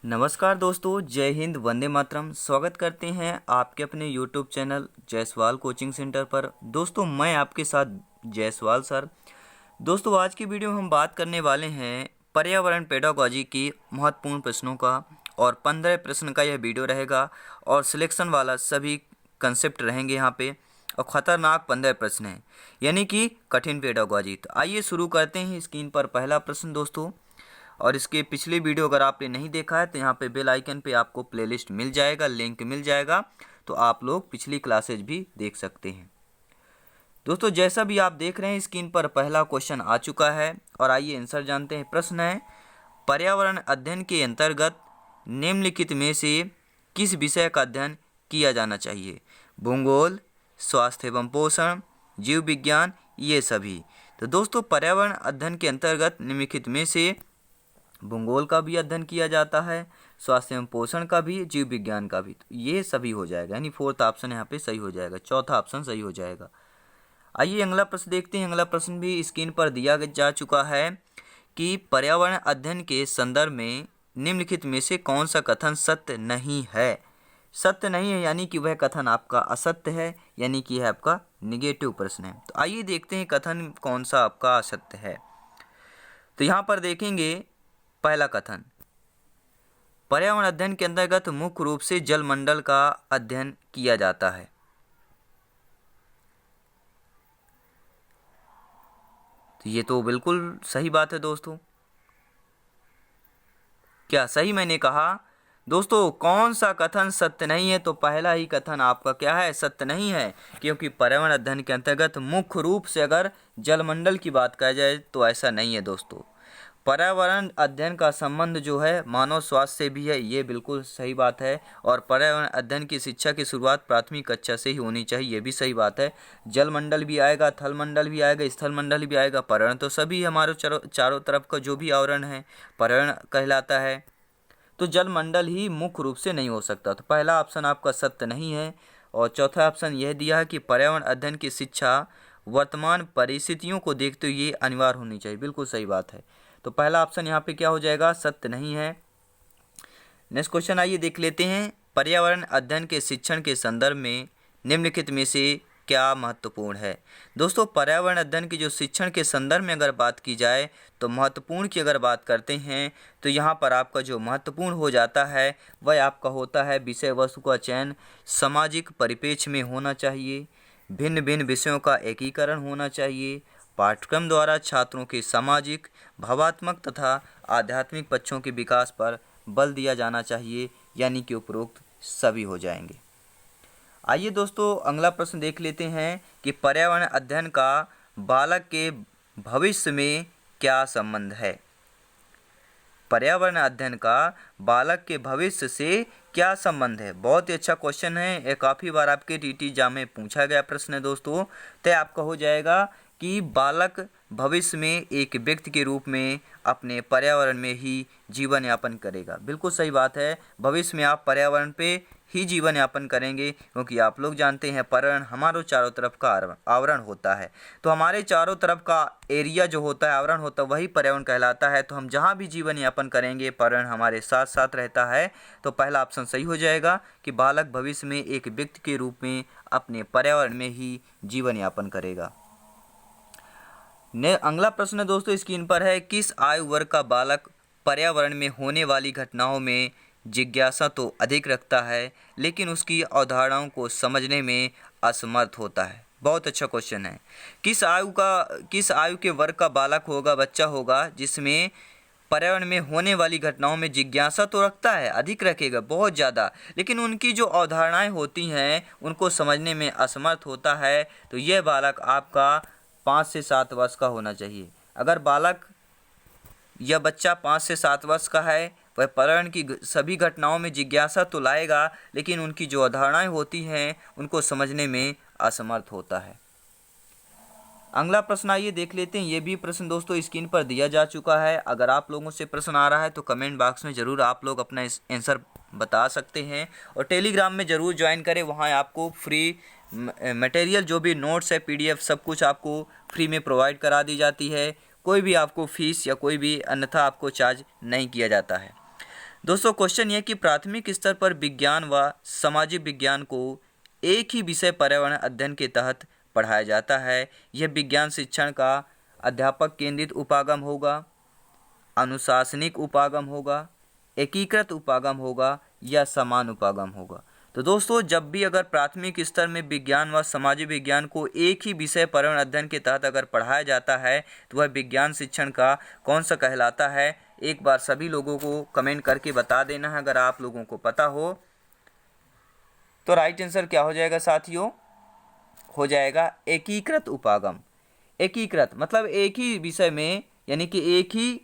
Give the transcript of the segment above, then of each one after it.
नमस्कार दोस्तों, जय हिंद, वंदे मातरम। स्वागत करते हैं आपके अपने YouTube channel Jaiswal coaching centre पर। दोस्तों, मैं आपके साथ जायसवाल सर। दोस्तों, आज की वीडियो में हम बात करने वाले हैं पर्यावरण पेडागॉजी की महत्वपूर्ण प्रश्नों का, और 15 प्रश्न का यह वीडियो रहेगा और सिलेक्शन वाला सभी कंसेप्ट रहेंगे यहाँ पे, और ख़तरनाक 15 प्रश्न हैं, यानी कि कठिन पेडागॉजी। तो आइए शुरू करते हैं। स्क्रीन पर पहला प्रश्न दोस्तों, और इसके पिछले वीडियो अगर आपने नहीं देखा है तो यहाँ पे बेल आइकन पे आपको प्लेलिस्ट मिल जाएगा, लिंक मिल जाएगा, तो आप लोग पिछली क्लासेज भी देख सकते हैं। दोस्तों, जैसा भी आप देख रहे हैं स्क्रीन पर पहला क्वेश्चन आ चुका है, और आइए आंसर जानते हैं। प्रश्न है, पर्यावरण अध्ययन के अंतर्गत निम्नलिखित में से किस विषय का अध्ययन किया जाना चाहिए? भूगोल, स्वास्थ्य एवं पोषण, जीव विज्ञान, ये सभी। तो दोस्तों, पर्यावरण अध्ययन के अंतर्गत निम्नलिखित में से भूगोल का भी अध्ययन किया जाता है, स्वास्थ्य एवं पोषण का भी, जीव विज्ञान का भी। तो ये सभी हो जाएगा, यानी फोर्थ ऑप्शन यहाँ पे सही हो जाएगा, चौथा ऑप्शन सही हो जाएगा। आइए अगला प्रश्न देखते हैं। अगला प्रश्न भी स्क्रीन पर दिया जा चुका है कि पर्यावरण अध्ययन के संदर्भ में निम्नलिखित में से कौन सा कथन सत्य नहीं है? सत्य नहीं है यानी कि वह कथन आपका असत्य है, यानी कि यह आपका निगेटिव प्रश्न है। तो आइए देखते हैं कथन कौन सा आपका असत्य है। तो यहाँ पर देखेंगे पहला कथन, पर्यावरण अध्ययन के अंतर्गत मुख्य रूप से जलमंडल का अध्ययन किया जाता है। तो ये तो बिल्कुल सही बात है दोस्तों। क्या सही मैंने कहा? दोस्तों, कौन सा कथन सत्य नहीं है? तो पहला ही कथन आपका क्या है? सत्य नहीं है, क्योंकि पर्यावरण अध्ययन के अंतर्गत मुख्य रूप से अगर जलमंडल की बात कहा जाए तो ऐसा नहीं है दोस्तों। पर्यावरण अध्ययन का संबंध जो है मानव स्वास्थ्य से भी है, ये बिल्कुल सही बात है। और पर्यावरण अध्ययन की शिक्षा की शुरुआत प्राथमिक कक्षा से ही होनी चाहिए, ये भी सही बात है। जलमंडल भी आएगा, थलमंडल भी आएगा, स्थलमंडल भी आएगा। पर्यावरण तो सभी हमारे चारों तरफ का जो भी आवरण है पर्यावरण कहलाता है। तो जलमंडल ही मुख्य रूप से नहीं हो सकता। तो पहला ऑप्शन आपका सत्य नहीं है। और चौथा ऑप्शन यह दिया है कि पर्यावरण अध्ययन की शिक्षा वर्तमान परिस्थितियों को देखते हुए अनिवार्य होनी चाहिए, बिल्कुल सही बात है। तो पहला ऑप्शन यहाँ पे क्या हो जाएगा? सत्य नहीं है। नेक्स्ट क्वेश्चन आइए देख लेते हैं। पर्यावरण अध्ययन के शिक्षण के संदर्भ में निम्नलिखित में से क्या महत्वपूर्ण है? दोस्तों, पर्यावरण अध्ययन की जो शिक्षण के संदर्भ में अगर बात की जाए तो महत्वपूर्ण की अगर बात करते हैं तो यहाँ पर आपका जो महत्वपूर्ण हो जाता है वह आपका होता है विषय वस्तु का चयन सामाजिक परिप्रेक्ष्य में होना चाहिए, भिन्न भिन्न विषयों का एकीकरण होना चाहिए, पाठ्यक्रम द्वारा छात्रों के सामाजिक, भावात्मक तथा आध्यात्मिक पक्षों के विकास पर बल दिया जाना चाहिए, यानी कि उपरोक्त सभी हो जाएंगे। आइए दोस्तों अगला प्रश्न देख लेते हैं कि पर्यावरण अध्ययन का बालक के भविष्य में क्या संबंध है? पर्यावरण अध्ययन का बालक के भविष्य से क्या संबंध है? बहुत ही अच्छा क्वेश्चन है, ये काफ़ी बार आपके टीटी एग्जाम में पूछा गया प्रश्न है दोस्तों। तो आपका हो जाएगा कि बालक भविष्य में एक व्यक्ति के रूप में अपने पर्यावरण में ही जीवन यापन करेगा, बिल्कुल सही बात है। भविष्य में आप पर्यावरण पे ही जीवन यापन करेंगे, क्योंकि आप लोग जानते हैं पर्यावरण हमारे चारों तरफ का आवरण होता है। तो हमारे चारों तरफ का एरिया जो होता है, आवरण होता है, वही पर्यावरण कहलाता है। तो हम जहाँ भी जीवन यापन करेंगे पर्यावरण हमारे साथ साथ रहता है। तो पहला ऑप्शन सही हो जाएगा कि बालक भविष्य में एक व्यक्ति के रूप में अपने पर्यावरण में ही जीवन यापन करेगा। अगला प्रश्न दोस्तों स्क्रीन पर है, किस आयु वर्ग का बालक पर्यावरण में होने वाली घटनाओं में जिज्ञासा तो अधिक रखता है लेकिन उसकी अवधारणाओं को समझने में असमर्थ होता है? बहुत अच्छा क्वेश्चन है। किस आयु के वर्ग का बालक होगा, बच्चा होगा, जिसमें पर्यावरण में होने वाली घटनाओं में जिज्ञासा तो रखता है, अधिक रखेगा, बहुत ज़्यादा, लेकिन उनकी जो अवधारणाएं होती हैं उनको समझने में असमर्थ होता है? तो यह बालक आपका 5 से 7 वर्ष का होना चाहिए। अगर बालक या बच्चा 5 से 7 वर्ष का है, वह पर्यावरण की सभी घटनाओं में जिज्ञासा तो लाएगा, लेकिन उनकी जो अवधारणाएं होती हैं उनको समझने में असमर्थ होता है। अगला प्रश्न आइए देख लेते हैं। ये भी प्रश्न दोस्तों स्क्रीन पर दिया जा चुका है। अगर आप लोगों से प्रश्न आ रहा है तो कमेंट बॉक्स में ज़रूर आप लोग अपना आंसर बता सकते हैं, और टेलीग्राम में ज़रूर ज्वाइन करें। वहाँ आपको फ्री मटेरियल जो भी नोट्स है, PDF, सब कुछ आपको फ्री में प्रोवाइड करा दी जाती है। कोई भी आपको फीस या कोई भी अन्यथा आपको चार्ज नहीं किया जाता है। दोस्तों क्वेश्चन ये कि प्राथमिक स्तर पर विज्ञान व सामाजिक विज्ञान को एक ही विषय पर्यावरण अध्ययन के तहत पढ़ाया जाता है। यह विज्ञान शिक्षण का अध्यापक केंद्रित उपागम होगा, अनुशासनिक उपागम होगा, एकीकृत उपागम होगा या समान उपागम होगा। तो दोस्तों जब भी अगर प्राथमिक स्तर में विज्ञान व सामाजिक विज्ञान को एक ही विषय पर्यावरण अध्ययन के तहत अगर पढ़ाया जाता है तो वह विज्ञान शिक्षण का कौन सा कहलाता है, एक बार सभी लोगों को कमेंट करके बता देना है। अगर आप लोगों को पता हो तो राइट आंसर क्या हो जाएगा साथियों, हो जाएगा एकीकृत उपागम। एकीकृत मतलब एक ही विषय में, यानी कि एक ही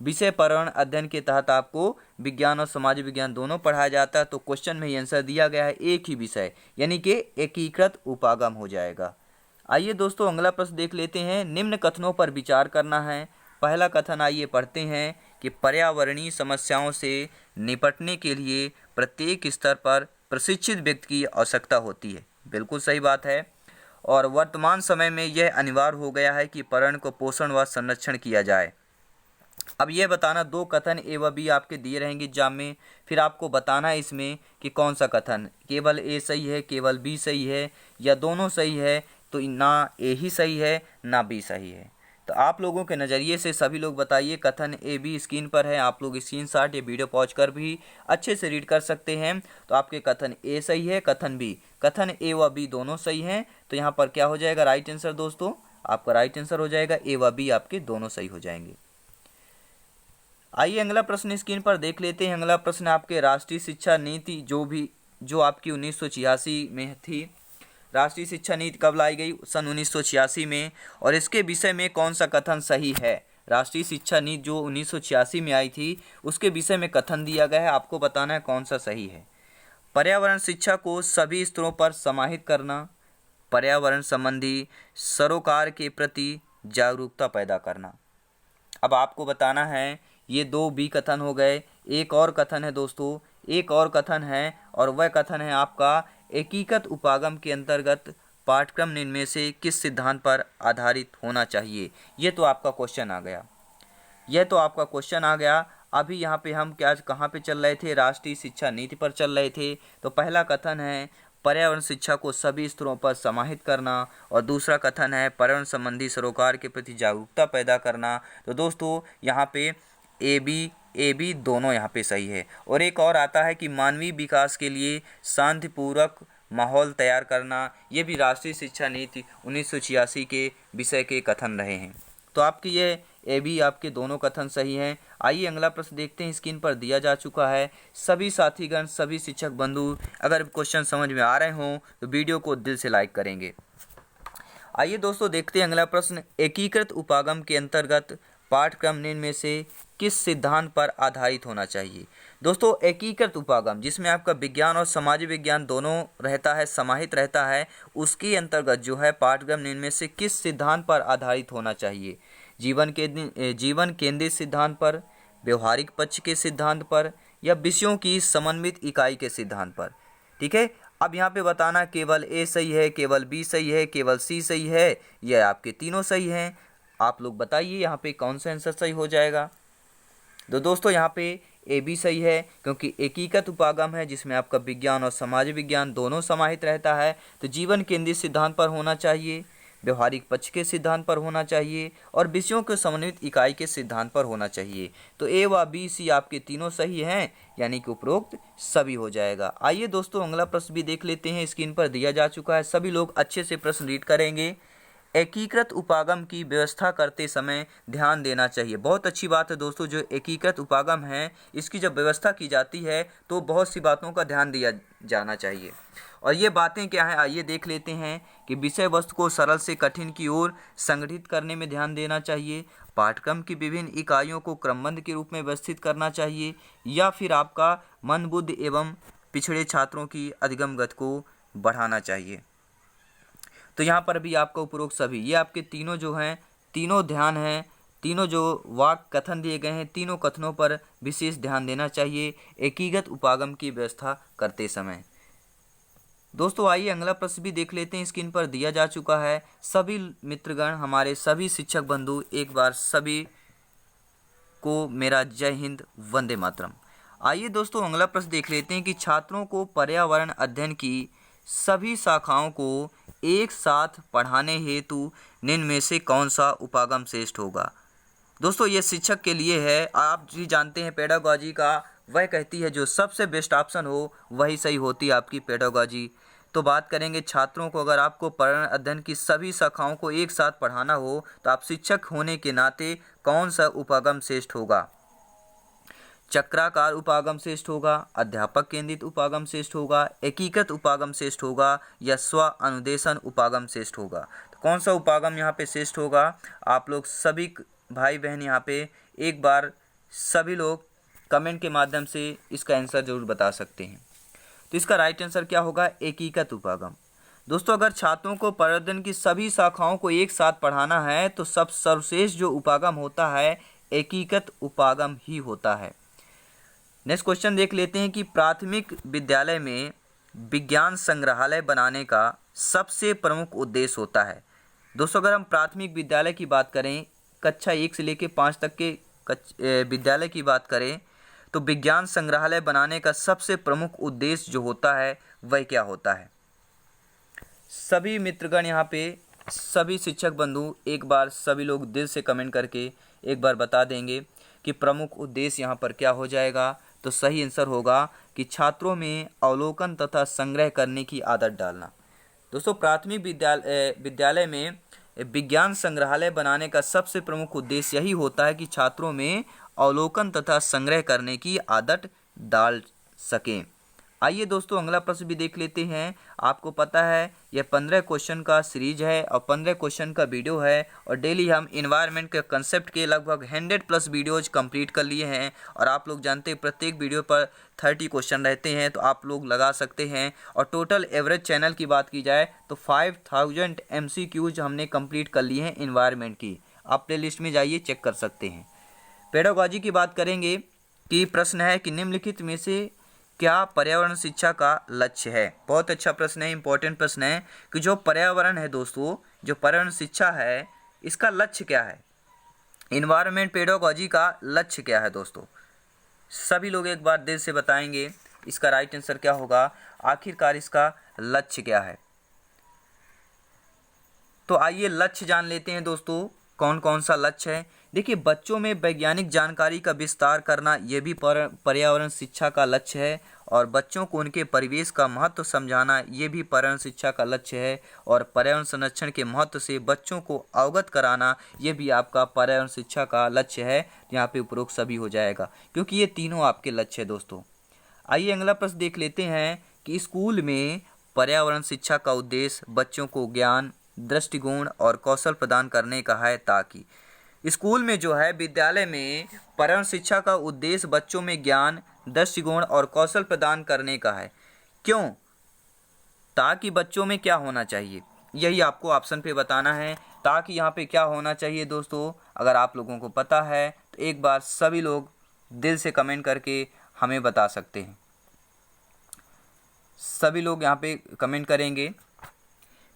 विषय पर्यावरण अध्ययन के तहत आपको विज्ञान और सामाजिक विज्ञान दोनों पढ़ाया जाता है। तो क्वेश्चन में ही आंसर दिया गया है एक ही विषय, यानी कि एकीकृत उपागम हो जाएगा। आइए दोस्तों अगला प्रश्न देख लेते हैं। निम्न कथनों पर विचार करना है। पहला कथन आइए पढ़ते हैं कि पर्यावरणीय समस्याओं से निपटने के लिए प्रत्येक स्तर पर प्रशिक्षित व्यक्ति की आवश्यकता होती है। बिल्कुल सही बात है, और वर्तमान समय में यह अनिवार्य हो गया है कि पर्यावरण को पोषण व संरक्षण किया जाए। अब यह बताना, दो कथन ए व बी आपके दिए रहेंगे एग्जाम में, फिर आपको बताना है इसमें कि कौन सा कथन, केवल ए सही है, केवल बी सही है या दोनों सही है। तो ना ए ही सही है ना बी सही है। तो आप लोगों के नज़रिए से सभी लोग बताइए। कथन ए बी स्क्रीन पर है, आप लोग स्क्रीनशॉट या वीडियो पॉज कर भी अच्छे से रीड कर सकते हैं। तो आपके कथन ए सही है, कथन ए व बी दोनों सही हैं। तो यहाँ पर क्या हो जाएगा राइट आंसर दोस्तों, आपका राइट आंसर हो जाएगा ए व बी, आपके दोनों सही हो जाएंगे। आइए अगला प्रश्न स्क्रीन पर देख लेते हैं। अगला प्रश्न आपके राष्ट्रीय शिक्षा नीति जो आपकी 1986 में थी। राष्ट्रीय शिक्षा नीति कब लाई गई? सन 1986 में। और इसके विषय में कौन सा कथन सही है? राष्ट्रीय शिक्षा नीति जो 1986 में आई थी उसके विषय में कथन दिया गया है, आपको बताना है कौन सा सही है। पर्यावरण शिक्षा को सभी स्तरों पर समाहित करना, पर्यावरण संबंधी सरोकार के प्रति जागरूकता पैदा करना। अब आपको बताना है, ये दो बी कथन हो गए। एक और कथन है दोस्तों, एक और कथन है, और वह कथन है आपका एकीकृत उपागम के अंतर्गत पाठ्यक्रम इनमें से किस सिद्धांत पर आधारित होना चाहिए। ये तो आपका क्वेश्चन आ गया, यह तो आपका क्वेश्चन आ गया। अभी यहाँ पे हम कहाँ पे चल रहे थे? राष्ट्रीय शिक्षा नीति पर चल रहे थे। तो पहला कथन है पर्यावरण शिक्षा को सभी स्तरों पर समाहित करना, और दूसरा कथन है पर्यावरण संबंधी सरोकार के प्रति जागरूकता पैदा करना। तो दोस्तों यहाँ पे ए बी दोनों यहाँ पे सही है। और एक और आता है कि मानवीय विकास के लिए शांतिपूर्वक माहौल तैयार करना, ये भी राष्ट्रीय शिक्षा नीति 1986 के विषय के कथन रहे हैं। तो आपकी ये ए बी आपके दोनों कथन सही हैं। आइए अगला प्रश्न देखते हैं, स्क्रीन पर दिया जा चुका है। सभी साथीगण, सभी शिक्षक बंधु अगर क्वेश्चन समझ में आ रहे हों तो वीडियो को दिल से लाइक करेंगे। आइए दोस्तों देखते हैं अगला प्रश्न। एकीकृत उपागम के अंतर्गत पाठ्यक्रम निम्न में से किस सिद्धांत पर आधारित होना चाहिए? दोस्तों एकीकृत उपागम जिसमें आपका विज्ञान और सामाजिक विज्ञान दोनों रहता है, समाहित रहता है, उसके अंतर्गत जो है पाठ्यक्रम निम्न में से किस सिद्धांत पर आधारित होना चाहिए? जीवन केंद्रित सिद्धांत पर, व्यवहारिक पक्ष के सिद्धांत पर, या विषयों की समन्वित इकाई के सिद्धांत पर। ठीक है, अब यहाँ पे बताना केवल ए सही है, केवल बी सही है, केवल सी सही है, यह आपके तीनों सही हैं। आप लोग बताइए यहाँ पे कौन सा आंसर सही हो जाएगा। तो दोस्तों यहाँ पे ए बी सही है, क्योंकि एकीकृत उपागम है जिसमें आपका विज्ञान और सामाजिक विज्ञान दोनों समाहित रहता है। तो जीवन केंद्रित सिद्धांत पर होना चाहिए, व्यवहारिक पक्ष के सिद्धांत पर होना चाहिए, और विषयों के समन्वित इकाई के सिद्धांत पर होना चाहिए। तो ए व बी सी आपके तीनों सही हैं, यानी कि उपरोक्त सभी हो जाएगा। आइए दोस्तों अगला प्रश्न भी देख लेते हैं, स्क्रीन पर दिया जा चुका है, सभी लोग अच्छे से प्रश्न रीड करेंगे। एकीकृत उपागम की व्यवस्था करते समय ध्यान देना चाहिए। बहुत अच्छी बात है दोस्तों, जो एकीकृत उपागम है इसकी जब व्यवस्था की जाती है तो बहुत सी बातों का ध्यान दिया जाना चाहिए। और ये बातें क्या हैं, आइए देख लेते हैं कि विषय वस्तु को सरल से कठिन की ओर संगठित करने में ध्यान देना चाहिए, पाठ्यक्रम की विभिन्न इकाइयों को क्रमबद्ध के रूप में व्यवस्थित करना चाहिए, या फिर आपका मंदबुद्धि एवं पिछड़े छात्रों की अधिगम गति को बढ़ाना चाहिए। तो यहाँ पर भी आपका उपरोक्त सभी, ये आपके तीनों जो हैं, तीनों ध्यान हैं, तीनों जो वाक्य कथन दिए गए हैं, तीनों कथनों पर विशेष ध्यान देना चाहिए एकीकृत उपागम की व्यवस्था करते समय। दोस्तों आइए अगला प्रश्न भी देख लेते हैं, स्क्रीन पर दिया जा चुका है। सभी मित्रगण, हमारे सभी शिक्षक बंधु, एक बार सभी को मेरा जय हिंद, वंदे मातरम। आइए दोस्तों अगला प्रश्न देख लेते हैं कि छात्रों को पर्यावरण अध्ययन की सभी शाखाओं को एक साथ पढ़ाने हेतु निम्न में से कौन सा उपागम श्रेष्ठ होगा। दोस्तों ये शिक्षक के लिए है। आप जी जानते हैं पेडागॉजी का वह कहती है जो सबसे बेस्ट ऑप्शन हो वही सही होती है आपकी पेडागॉजी। तो बात करेंगे छात्रों को, अगर आपको पर्यावरण अध्ययन की सभी शाखाओं को एक साथ पढ़ाना हो तो आप शिक्षक होने के नाते कौन सा उपागम श्रेष्ठ होगा। चक्राकार उपागम श्रेष्ठ होगा, अध्यापक केंद्रित उपागम श्रेष्ठ होगा, एकीकृत उपागम श्रेष्ठ होगा या स्व अनुदेशन उपागम श्रेष्ठ होगा। तो कौन सा उपागम यहाँ पे श्रेष्ठ होगा। आप लोग सभी भाई बहन यहाँ पे एक बार सभी लोग कमेंट के माध्यम से इसका आंसर जरूर बता सकते हैं। तो इसका राइट आंसर क्या होगा, एकीकृत उपागम। दोस्तों अगर छात्रों को पर्यावरण की सभी शाखाओं को एक साथ पढ़ाना है तो सर्वश्रेष्ठ जो उपागम होता है एकीकृत उपागम ही होता है। नेक्स्ट क्वेश्चन देख लेते हैं कि प्राथमिक विद्यालय में विज्ञान संग्रहालय बनाने का सबसे प्रमुख उद्देश्य होता है। दोस्तों अगर हम प्राथमिक विद्यालय की बात करें, कक्षा 1 से लेकर 5 तक के विद्यालय की बात करें तो विज्ञान संग्रहालय बनाने का सबसे प्रमुख उद्देश्य जो होता है वह क्या होता है। सभी मित्रगण यहाँ पे सभी शिक्षक बंधु एक बार सभी लोग दिल से कमेंट करके एक बार बता देंगे कि प्रमुख उद्देश्य यहाँ पर क्या हो जाएगा। तो सही आंसर होगा कि छात्रों में अवलोकन तथा संग्रह करने की आदत डालना। दोस्तों प्राथमिक विद्यालय में विज्ञान संग्रहालय बनाने का सबसे प्रमुख उद्देश्य यही होता है कि छात्रों में अवलोकन तथा संग्रह करने की आदत डाल सकें। आइए दोस्तों अगला प्रश्न भी देख लेते हैं। आपको पता है यह 15 क्वेश्चन का सीरीज है और 15 क्वेश्चन का वीडियो है और डेली हम इन्वायरमेंट के कंसेप्ट के लगभग 100+ वीडियोज कंप्लीट कर लिए हैं। और आप लोग जानते हैं प्रत्येक वीडियो पर 30 क्वेश्चन रहते हैं तो आप लोग लगा सकते हैं। और टोटल एवरेज चैनल की बात की जाए तो 5000 MCQs हमने कंप्लीट कर लिए हैं इन्वायरमेंट की। आप प्ले लिस्ट में जाइए चेक कर सकते हैं। पेडागॉजी की बात करेंगे कि प्रश्न है कि निम्नलिखित में से क्या पर्यावरण शिक्षा का लक्ष्य है। बहुत अच्छा प्रश्न है, इंपॉर्टेंट प्रश्न है कि जो पर्यावरण है दोस्तों, जो पर्यावरण शिक्षा है इसका लक्ष्य क्या है। इन्वायरमेंट पेडागॉजी का लक्ष्य क्या है दोस्तों, सभी लोग एक बार दिल से बताएंगे इसका राइट आंसर क्या होगा, आखिरकार इसका लक्ष्य क्या है। तो आइए लक्ष्य जान लेते हैं दोस्तों, कौन कौन सा लक्ष्य है। देखिए बच्चों में वैज्ञानिक जानकारी का विस्तार करना यह भी पर्यावरण शिक्षा का लक्ष्य है। और बच्चों को उनके परिवेश का महत्व समझाना ये भी पर्यावरण शिक्षा का लक्ष्य है। और पर्यावरण संरक्षण के महत्व से बच्चों को अवगत कराना ये भी आपका पर्यावरण शिक्षा का लक्ष्य है। यहाँ पे उपरोक्त सभी हो जाएगा क्योंकि ये तीनों आपके लक्ष्य है दोस्तों। आइए अगला प्रश्न देख लेते हैं कि स्कूल में पर्यावरण शिक्षा का उद्देश्य बच्चों को ज्ञान, दृष्टिकोण और कौशल प्रदान करने का है। ताकि स्कूल में जो है विद्यालय में पर्यावरण शिक्षा का उद्देश्य बच्चों में ज्ञान, दृष्टिकोण और कौशल प्रदान करने का है। क्यों, ताकि बच्चों में क्या होना चाहिए यही आपको ऑप्शन पे बताना है। ताकि यहाँ पे क्या होना चाहिए दोस्तों, अगर आप लोगों को पता है तो एक बार सभी लोग दिल से कमेंट करके हमें बता सकते हैं। सभी लोग यहाँ पे कमेंट करेंगे।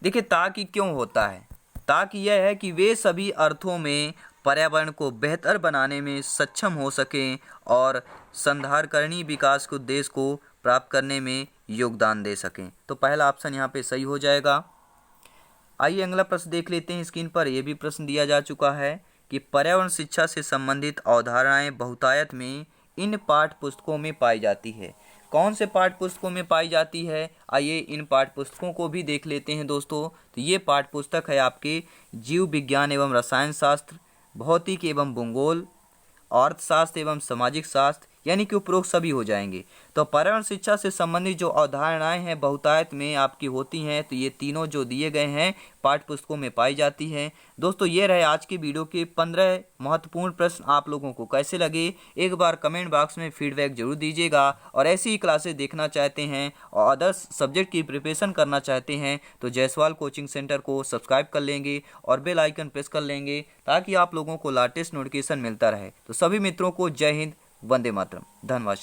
देखिए ताकि क्यों होता है, ताकि यह है कि वे सभी अर्थों में पर्यावरण को बेहतर बनाने में सक्षम हो सकें और संधारणीय विकास के उद्देश्य को प्राप्त करने में योगदान दे सकें। तो पहला ऑप्शन यहाँ पे सही हो जाएगा। आइए अगला प्रश्न देख लेते हैं। स्क्रीन पर यह भी प्रश्न दिया जा चुका है कि पर्यावरण शिक्षा से संबंधित अवधारणाएं बहुतायत में इन पाठ्य पुस्तकों में पाई जाती है। कौन से पाठ्य पुस्तकों में पाई जाती है, आइए इन पाठ्य पुस्तकों को भी देख लेते हैं दोस्तों। तो ये पाठ्य पुस्तक है आपके जीव विज्ञान एवं रसायन शास्त्र, भौतिक एवं भूगोल, अर्थशास्त्र एवं सामाजिक शास्त्र, यानी कि उपरोक्त सभी हो जाएंगे। तो पर्यावरण शिक्षा से संबंधित जो अवधारणाएं हैं बहुतायत में आपकी होती हैं, तो ये तीनों जो दिए गए हैं पाठ्य पुस्तकों में पाई जाती हैं। दोस्तों ये रहे आज की वीडियो के 15 महत्वपूर्ण प्रश्न। आप लोगों को कैसे लगे एक बार कमेंट बॉक्स में फीडबैक जरूर दीजिएगा। और ऐसी ही क्लासेस देखना चाहते हैं और अदर्स सब्जेक्ट की प्रिपरेशन करना चाहते हैं तो जायसवाल कोचिंग सेंटर को सब्सक्राइब कर लेंगे और बेल आइकन प्रेस कर लेंगे ताकि आप लोगों को लेटेस्ट नोटिफिकेशन मिलता रहे। तो सभी मित्रों को जय हिंद, वंदे मातरम, धन्यवाद।